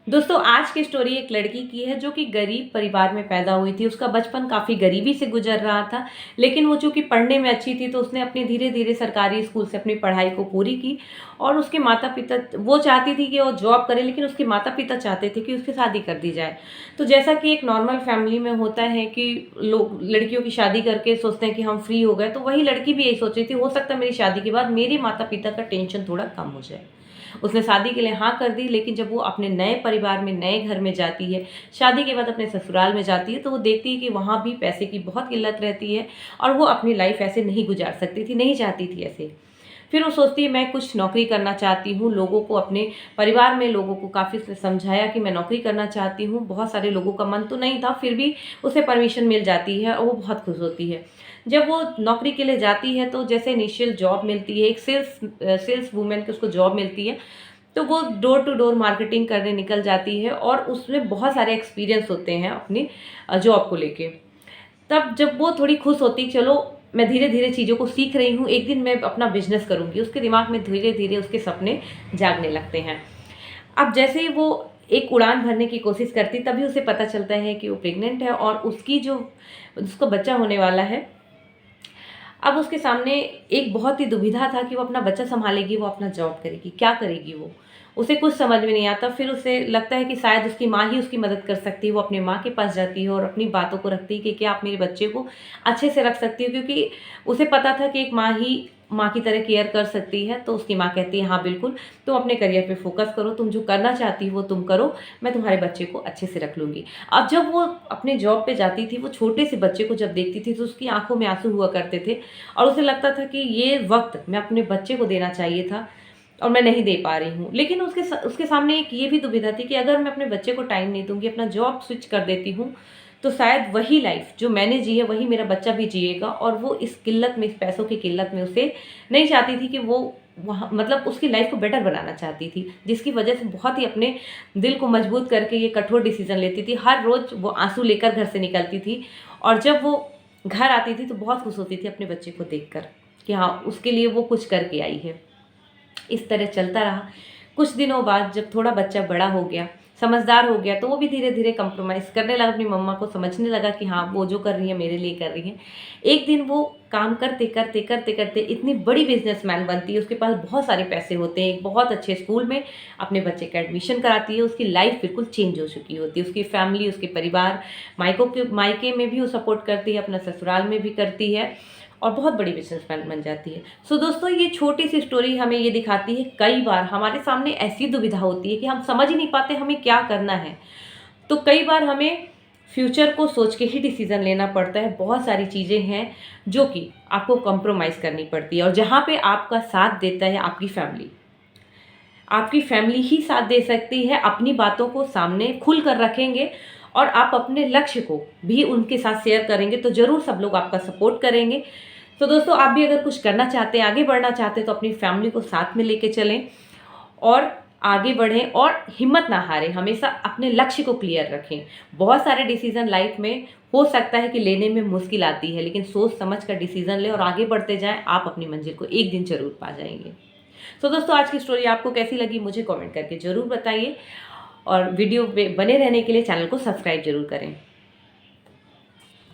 दोस्तों आज की स्टोरी एक लड़की की है जो कि गरीब परिवार में पैदा हुई थी। उसका बचपन काफ़ी गरीबी से गुजर रहा था, लेकिन वो चूँकि पढ़ने में अच्छी थी तो उसने अपनी धीरे-धीरे सरकारी स्कूल से अपनी पढ़ाई को पूरी की। और उसके माता-पिता, वो चाहती थी कि वो जॉब करे, लेकिन उसके माता-पिता चाहते थे कि उसकी शादी कर दी जाए। तो जैसा कि एक नॉर्मल फैमिली में होता है कि लोग लड़कियों की शादी करके सोचते हैं कि हम फ्री हो गए, तो वही लड़की भी यही सोच रही थी, हो सकता है मेरी शादी के बाद मेरे माता-पिता का टेंशन थोड़ा कम हो जाए। उसने शादी के लिए हाँ कर दी, लेकिन जब वो अपने नए परिवार में, नए घर में जाती है, शादी के बाद अपने ससुराल में जाती है, तो वो देखती है कि वहाँ भी पैसे की बहुत किल्लत रहती है और वो अपनी लाइफ ऐसे नहीं गुजार सकती थी, नहीं चाहती थी ऐसे। फिर वो सोचती है मैं कुछ नौकरी करना चाहती हूँ, लोगों को, अपने परिवार में लोगों को काफ़ी समझाया कि मैं नौकरी करना चाहती हूँ। बहुत सारे लोगों का मन तो नहीं था, फिर भी उसे परमिशन मिल जाती है और वो बहुत खुश होती है। जब वो नौकरी के लिए जाती है तो जैसे इनिशियल जॉब मिलती है, एक सेल्स वूमेन की उसको जॉब मिलती है, तो वो डोर टू डोर मार्केटिंग करने निकल जाती है और उसमें बहुत सारे एक्सपीरियंस होते हैं अपनी जॉब को लेके। तब जब वो थोड़ी खुश होती, चलो मैं धीरे-धीरे चीज़ों को सीख रही हूँ, एक दिन मैं अपना बिज़नेस करूँगी, उसके दिमाग में धीरे-धीरे उसके सपने जागने लगते हैं। अब जैसे ही वो एक उड़ान भरने की कोशिश करती, तभी उसे पता चलता है कि वो प्रेग्नेंट है और उसका बच्चा होने वाला है। अब उसके सामने एक बहुत ही दुविधा था कि वो अपना बच्चा सँभालेगी, वो अपना जॉब करेगी, क्या करेगी वो? उसे कुछ समझ में नहीं आता। फिर उसे लगता है कि शायद उसकी माँ ही उसकी मदद कर सकती है। वो अपनी माँ के पास जाती है और अपनी बातों को रखती है कि क्या आप मेरे बच्चे को अच्छे से रख सकती हो? क्योंकि उसे पता था कि एक माँ ही माँ की तरह केयर कर सकती है। तो उसकी माँ कहती है, हाँ बिल्कुल, तुम अपने करियर पे फ़ोकस करो, तुम जो करना चाहती हो वो तुम करो, मैं तुम्हारे बच्चे को अच्छे से रख लूँगी। अब जब वो अपने जॉब पे जाती थी, वो छोटे से बच्चे को जब देखती थी तो उसकी आँखों में आँसू हुआ करते थे और उसे लगता था कि ये वक़्त मैं अपने बच्चे को देना चाहिए था और मैं नहीं दे पा रही हूँ। लेकिन उसके सामने एक ये भी दुविधा थी कि अगर मैं अपने बच्चे को टाइम नहीं दूँगी, अपना जॉब स्विच कर देती हूँ, तो शायद वही लाइफ़ जो मैंने जी है, वही मेरा बच्चा भी जिएगा और वो इस किल्लत में, इस पैसों की किल्लत में उसे नहीं चाहती थी कि वो वहाँ, मतलब उसकी लाइफ़ को बेटर बनाना चाहती थी, जिसकी वजह से बहुत ही अपने दिल को मजबूत करके ये कठोर डिसीज़न लेती थी। हर रोज़ वो आँसू लेकर घर से निकलती थी और जब वो घर आती थी तो बहुत खुश होती थी अपने बच्चे को देखकर कि हाँ, उसके लिए वो कुछ करके आई है। इस तरह चलता रहा। कुछ दिनों बाद जब थोड़ा बच्चा बड़ा हो गया, समझदार हो गया, तो वो भी धीरे-धीरे कॉम्प्रोमाइज़ करने लगा अपनी मम्मा को, समझने लगा कि हाँ, वो जो कर रही है मेरे लिए कर रही हैं। एक दिन वो काम करते-करते इतनी बड़ी बिज़नेसमैन बनती है, उसके पास बहुत सारे पैसे होते हैं, एक बहुत अच्छे स्कूल में अपने बच्चे का एडमिशन कराती है, उसकी लाइफ़ बिल्कुल चेंज हो चुकी होती है। उसकी फैमिली, उसके परिवार, मायके में भी वो सपोर्ट करती है, अपना ससुराल में भी करती है और बहुत बड़ी बिज़नेसमैन बन जाती है। सो दोस्तों, ये छोटी-सी स्टोरी हमें ये दिखाती है, कई बार हमारे सामने ऐसी दुविधा होती है कि हम समझ ही नहीं पाते हमें क्या करना है। तो कई बार हमें फ्यूचर को सोच के ही डिसीज़न लेना पड़ता है। बहुत सारी चीज़ें हैं जो कि आपको कॉम्प्रोमाइज़ करनी पड़ती है और जहाँ पे आपका साथ देता है आपकी फैमिली। आपकी फैमिली ही साथ दे सकती है, अपनी बातों को सामने खुल कर रखेंगे और आप अपने लक्ष्य को भी उनके साथ शेयर करेंगे तो ज़रूर सब लोग आपका सपोर्ट करेंगे। तो दोस्तों, आप भी अगर कुछ करना चाहते हैं, आगे बढ़ना चाहते हैं, तो अपनी फैमिली को साथ में लेके चलें और आगे बढ़ें और हिम्मत ना हारें, हमेशा अपने लक्ष्य को क्लियर रखें। बहुत सारे डिसीज़न लाइफ में हो सकता है कि लेने में मुश्किल आती है, लेकिन सोच समझ कर डिसीज़न लें और आगे बढ़ते जाएँ, आप अपनी मंजिल को एक दिन ज़रूर पा जाएँगे। तो दोस्तों, आज की स्टोरी आपको कैसी लगी मुझे कमेंट करके ज़रूर बताइए और वीडियो पे बने रहने के लिए चैनल को सब्सक्राइब ज़रूर करें।